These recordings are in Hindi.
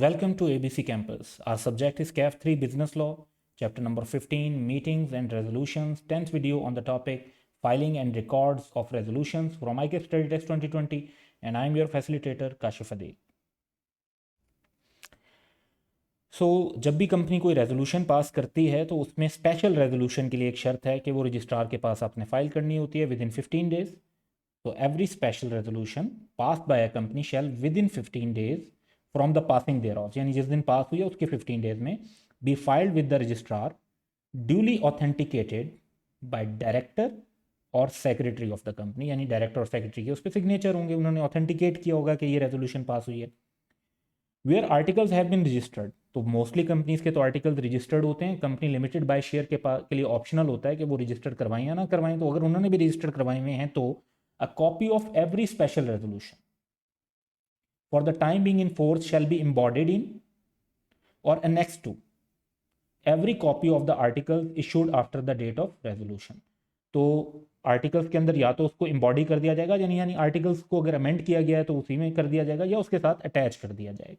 Welcome to ABC Campus. Our subject is CAF 3 Business Law, chapter number 15, Meetings and Resolutions, 10th video on the topic Filing and Records of Resolutions from ICAP Study Test 2020, and I am your facilitator Kashif Adeeb. जब भी कंपनी कोई रेजोल्यूशन पास करती है तो उसमें स्पेशल रेजोल्यूशन के लिए एक शर्त है कि वो रजिस्ट्रार के पास आपने फाइल करनी होती है with in 15 days. So every special resolution passed by a company shall within 15 days from the passing thereof, यानी जिस दिन पास हुई है उसके 15 डेज में be filed with the registrar duly authenticated by director और सेक्रेटरी ऑफ द कंपनी, यानी डायरेक्टर और सेक्रेटरी के उस पर सिग्नेचर होंगे, उन्होंने ऑथेंटिकेट किया होगा कि ये रेजोल्यूशन पास हुई है. Where articles have been registered, तो मोस्टली कंपनीज के तो आर्टिकल्स रजिस्टर्ड होते हैं. कंपनी लिमिटेड बाय शेयर के लिए ऑप्शनल होता है कि वो रजिस्टर्ड करवाएं या ना करवाएं. तो अगर उन्होंने भी रजिस्टर्ड करवाए हुए हैं तो a copy of every special resolution for the time being in force shall be embodied in or annexed to every copy of the articles issued after the date of resolution. तो आर्टिकल्स के अंदर या तो उसको एम्बॉडी कर दिया जाएगा, यानी आर्टिकल्स को अगर अमेंड किया गया है तो उसी में कर दिया जाएगा या उसके साथ अटैच कर दिया जाएगा.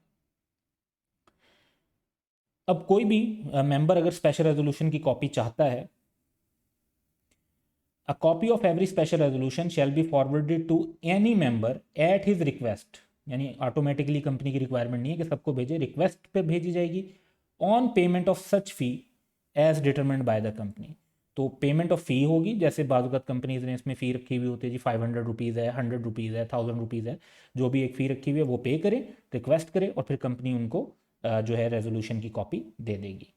अब कोई भी मेंबर अगर स्पेशल रेजोल्यूशन की कॉपी चाहता है, A copy of every special resolution shall be forwarded to any member at his request, यानी ऑटोमेटिकली कंपनी की रिक्वायरमेंट नहीं है कि सबको भेजे, रिक्वेस्ट पे भेजी जाएगी on payment of such fee as determined by the company. तो पेमेंट ऑफ फ़ी होगी, जैसे बाज़ कंपनीज ने इसमें फ़ी रखी हुई होती है जी, 500 रुपीज़ है, 100 रुपीज़ है, 1000 रुपीज़ है, जो भी एक फ़ी रखी हुई है वो पे करे, रिक्वेस्ट करे और फिर कंपनी उनको जो है रेजोल्यूशन की कॉपी दे देगी.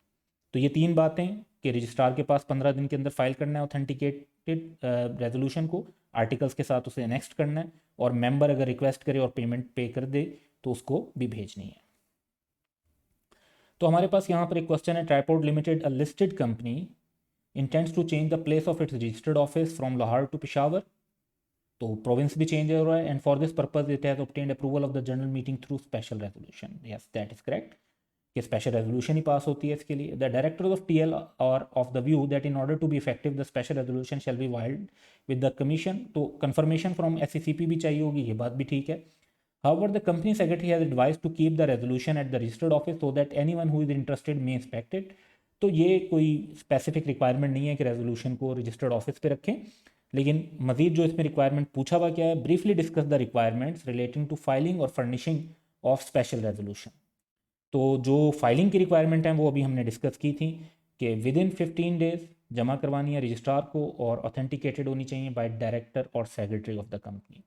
तो ये तीन बातें कि रजिस्ट्रार के पास 15 दिन के अंदर फाइल करना है ऑथेंटिकेटेड रेजोल्यूशन को, आर्टिकल्स के साथ उसे नेक्स्ट करना है, और मेंबर अगर रिक्वेस्ट करे और पेमेंट पे कर दे तो उसको भी भेजनी है. तो हमारे पास यहाँ पर एक क्वेश्चन है. Triport limited, a listed company, intends to change the place of its registered office from Lahore to Peshawar. तो प्रोविंस भी चेंज हो रहा है, and for this purpose it has obtained approval of the general meeting through special resolution. Yes, that is correct कि स्पेशल रेजोल्यूशन ही पास होती है इसके लिए. The director of TL are of the view that in order to be effective the special resolution shall be wild with the commission. तो कंफर्मेशन फ्रॉम एससीसीपी भी चाहिए होगी, ये बात भी ठीक है. However, the company secretary has advised to keep the resolution at the registered office so that anyone who is interested may inspect it. तो ये कोई स्पेसिफिक रिक्वायरमेंट नहीं है कि रेजोल्यूशन को रजिस्टर्ड ऑफिस पे रखें, लेकिन मजीद जो इसमें रिक्वायरमेंट पूछा हुआ क्या है, briefly discuss the requirements relating to filing और फर्निशिंग ऑफ स्पेशल रेजोल्यूशन. तो जो फाइलिंग की रिक्वायरमेंट है वो अभी हमने डिस्कस की थी कि विद इन 15 डेज जमा करवानी है रजिस्ट्रार को और ऑथेंटिकेटेड होनी चाहिए बाय डायरेक्टर और सेक्रेटरी ऑफ द कंपनी.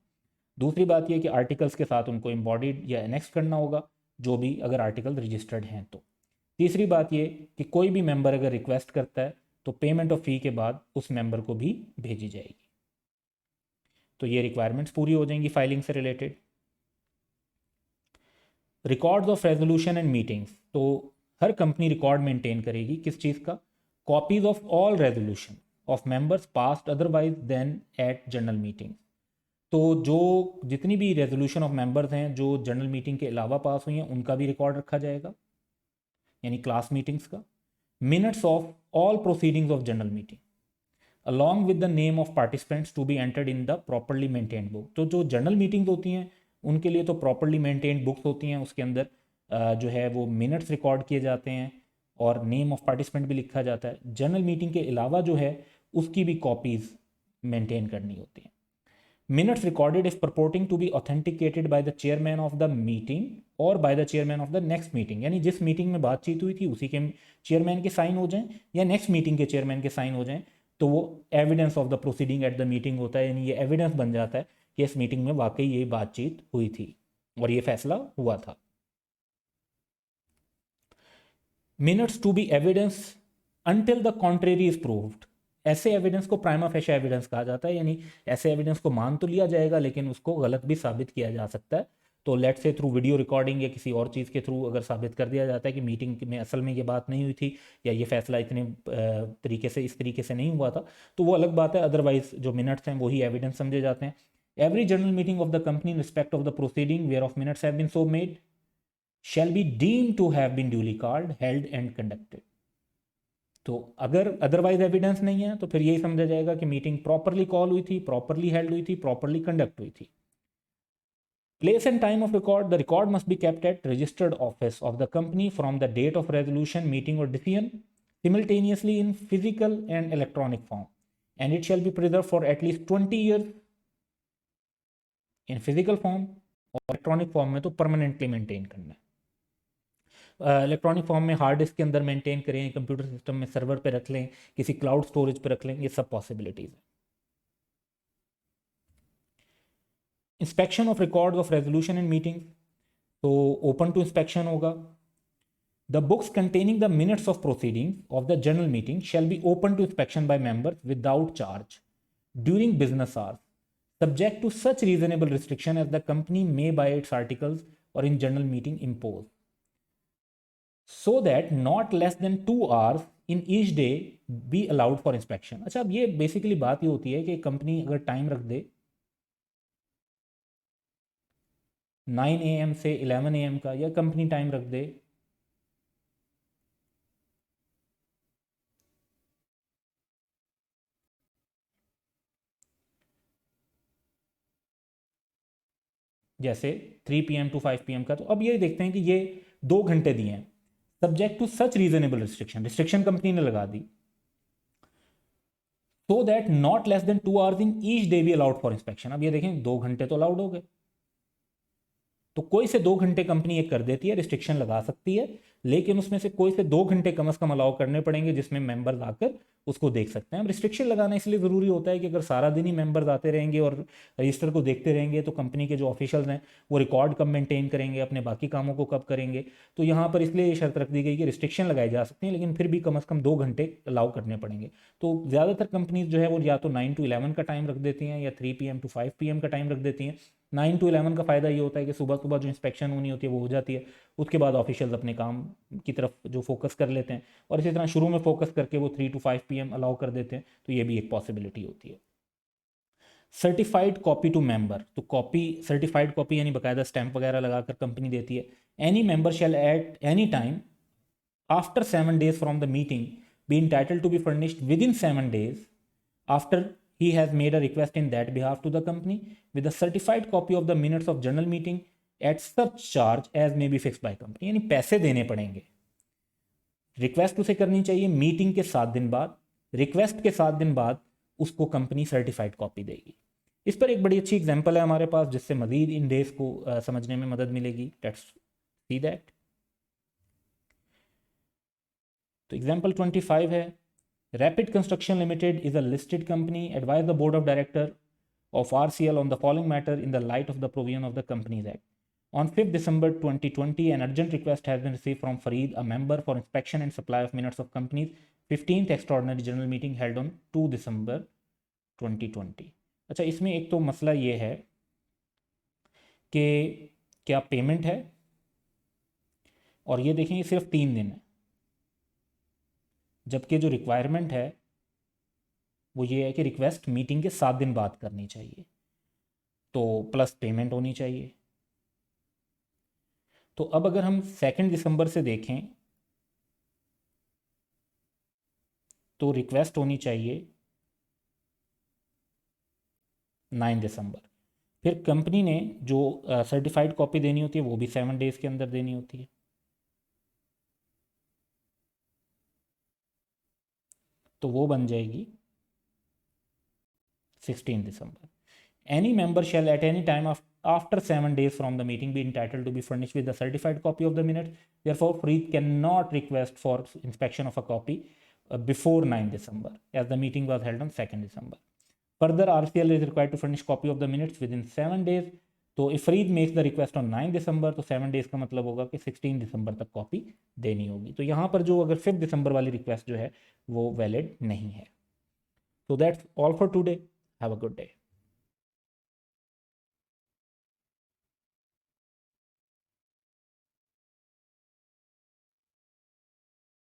दूसरी बात यह कि आर्टिकल्स के साथ उनको एम्बॉडीड या एनेक्स करना होगा, जो भी अगर आर्टिकल रजिस्टर्ड हैं तो. तीसरी बात यह कि कोई भी मेंबर अगर रिक्वेस्ट करता है तो पेमेंट ऑफ फ़ी के बाद उस मेंबर को भी भेजी जाएगी. तो ये रिक्वायरमेंट्स पूरी हो जाएंगी फाइलिंग से related. Records of resolution and meetings, तो हर कंपनी रिकॉर्ड मेंटेन करेगी किस चीज़ का, copies of all resolution of members passed otherwise than at general meeting. तो जो जितनी भी रेजोल्यूशन ऑफ मेंबर्स हैं जो जनरल मीटिंग के अलावा पास हुई हैं उनका भी रिकॉर्ड रखा जाएगा, यानी क्लास मीटिंग्स का. Minutes of all proceedings of general meeting along with the name of participants to be entered in the properly maintained book. तो जो जनरल मीटिंग्स होती हैं उनके लिए तो प्रॉपरली मेंटेन्ड बुक्स होती हैं, उसके अंदर जो है वो मिनट्स रिकॉर्ड किए जाते हैं और नेम ऑफ पार्टिसिपेंट भी लिखा जाता है. जनरल मीटिंग के अलावा जो है उसकी भी कॉपीज़ मेंटेन करनी होती हैं. Minutes recorded if purporting to be authenticated by the chairman of the meeting or by the chairman of the next meeting, यानी जिस मीटिंग में बातचीत हुई थी उसी के चेयरमैन के साइन हो जाएं या नेक्स्ट मीटिंग के चेयरमैन के साइन हो जाएं तो वो evidence of the proceeding at the meeting होता है, यानी ये एविडेंस बन जाता है कि इस मीटिंग में वाकई ये बातचीत हुई थी और ये फैसला हुआ था. Minutes to be evidence until the contrary is proved. ऐसे एविडेंस को प्राइमा फेशा एविडेंस कहा जाता है, यानी ऐसे एविडेंस को मान तो लिया जाएगा लेकिन उसको गलत भी साबित किया जा सकता है. तो लेट से थ्रू वीडियो रिकॉर्डिंग या किसी और चीज़ के थ्रू अगर साबित कर दिया जाता है कि मीटिंग में असल में ये बात नहीं हुई थी या ये फैसला इतने तरीके से इस तरीके से नहीं हुआ था, तो वो अलग बात है. अदरवाइज जो मिनट्स हैं वही एविडेंस समझे जाते हैं. Every general meeting of the company in respect of the proceeding whereof minutes have been so made shall be deemed to have been duly called, held and conducted. तो अगर अदरवाइज एविडेंस नहीं है तो फिर यही समझा जाएगा कि मीटिंग प्रॉपरली कॉल हुई थी, प्रॉपरली हेल्ड हुई थी, प्रॉपरली कंडक्ट हुई थी. Place and time of record. The record must be kept at registered office of the company from the date of resolution, meeting or decision, simultaneously in physical and electronic form, and it shall be preserved for at least 20 years in physical form, और इलेक्ट्रॉनिक फॉर्म में तो परमानेंटली मेंटेन करना है। इलेक्ट्रॉनिक फॉर्म में हार्ड डिस्क के अंदर मेंटेन करें, कंप्यूटर सिस्टम में सर्वर पे रख लें, किसी क्लाउड स्टोरेज पे रख लें, ये सब पॉसिबिलिटीज़ है। Inspection of records of resolution and meeting, तो ओपन टू इंस्पेक्शन होगा। The books containing the minutes of proceeding of the general meeting shall be open to inspection by members without charge during business hours, subject to such reasonable restriction as the company may by its articles or in general meeting impose, so that not less than 2 hours in each day be allowed for inspection। अच्छा, अब ये बेसिकली बात ये होती है कि कंपनी अगर टाइम रख दे 9 AM से 11 AM का, या कंपनी टाइम रख दे जैसे 3 PM टू 5 PM का, तो अब ये देखते हैं कि ये 2 घंटे दिए हैं, subject to such reasonable restriction, restriction company ने लगा दी, so that not less than 2 hours in each day be allowed for inspection. अब ये देखें 2 घंटे तो अलाउड हो गए, तो कोई से 2 घंटे कंपनी ये कर देती है, रिस्ट्रिक्शन लगा सकती है, लेकिन उसमें से कोई से 2 घंटे कम से कम अलाउ करने पड़ेंगे जिसमें मेंबर्स आकर उसको देख सकते हैं। अब रिस्ट्रिक्शन लगाना इसलिए ज़रूरी होता है कि अगर सारा दिन ही मेंबर्स आते रहेंगे और रजिस्टर को देखते रहेंगे तो कंपनी के जो ऑफिशियल्स हैं वो रिकॉर्ड कब मेंटेन करेंगे, अपने बाकी कामों को कब करेंगे। तो यहाँ पर इसलिए ये शर्त रख दी गई कि रिस्ट्रिक्शन लगाई जा सकती हैं, लेकिन फिर भी कम से कम 2 घंटे अलाउ करने पड़ेंगे। तो ज़्यादातर कंपनीज जो है वो या तो 9 to 11 का टाइम रख देती हैं या 3 PM टू 5 PM का टाइम रख देती हैं। 9 to 11 का फ़ायदा ये होता है कि सुबह सुबह जो इंस्पेक्शन होनी होती है वो हो जाती है, उसके बाद ऑफिशियल्स अपने काम की तरफ जो फोकस कर लेते हैं, और इसी तरह शुरू में फोकस करके वो 3 to 5 PM अलाउ कर देते हैं, तो ये भी एक पॉसिबिलिटी होती है। सर्टिफाइड कॉपी टू मेंबर, तो कॉपी सर्टिफाइड कॉपी यानी बाकायदा स्टैंप वगैरह लगाकर कंपनी देती है। Any member shall at any time after 7 days from the meeting be entitled to be furnished within 7 days after he has made a request in that behalf to the company with a certified copy of the minutes of general meeting at such charge as may be fixed by company। यानी पैसे देने पड़ेंगे, रिक्वेस्ट उसे करनी चाहिए मीटिंग के 7 दिन बाद, रिक्वेस्ट के 7 दिन बाद उसको कंपनी सर्टिफाइड कॉपी देगी। इस पर एक बड़ी अच्छी एग्जांपल है हमारे पास जिससे मजीद इन डेज को समझने में मदद मिलेगी। Let's see that. तो एग्जांपल 25 है, Rapid Construction Limited is a listed company. Advise the board of director of RCL on the following matter in the light of the provision of the Companies Act. On 5th December 2020, an urgent request has been received from Fareed, a member, for inspection and supply of minutes of company's 15th extraordinary general meeting held on 2 December 2020। अच्छा, इसमें एक तो मसला ये है कि क्या पेमेंट है, और ये देखें ये सिर्फ 3 दिन है, जबकि जो रिक्वायरमेंट है वो ये है कि रिक्वेस्ट मीटिंग के 7 दिन बाद करनी चाहिए, तो प्लस पेमेंट होनी चाहिए। तो अब अगर हम 2 दिसंबर से देखें तो रिक्वेस्ट होनी चाहिए 9 दिसंबर, फिर कंपनी ने जो सर्टिफाइड कॉपी देनी होती है वो भी 7 days के अंदर देनी होती है, तो वो बन जाएगी 16 दिसंबर। Any member shall at any time after 7 days from the meeting be entitled to be furnished with a certified copy of the minutes. Therefore, Fareed cannot request for inspection of a copy before 9 December as the meeting was held on 2nd December. Further, RCL is required to furnish copy of the minutes within 7 days. तो if Fareed makes the request on 9 December तो 7 days का मतलब होगा कि 16 दिसंबर तक कॉपी देनी होगी। तो यहाँ पर जो अगर 5 दिसंबर वाली रिक्वेस्ट जो है वो वैलिड नहीं है। So that's all for today. Have a good day.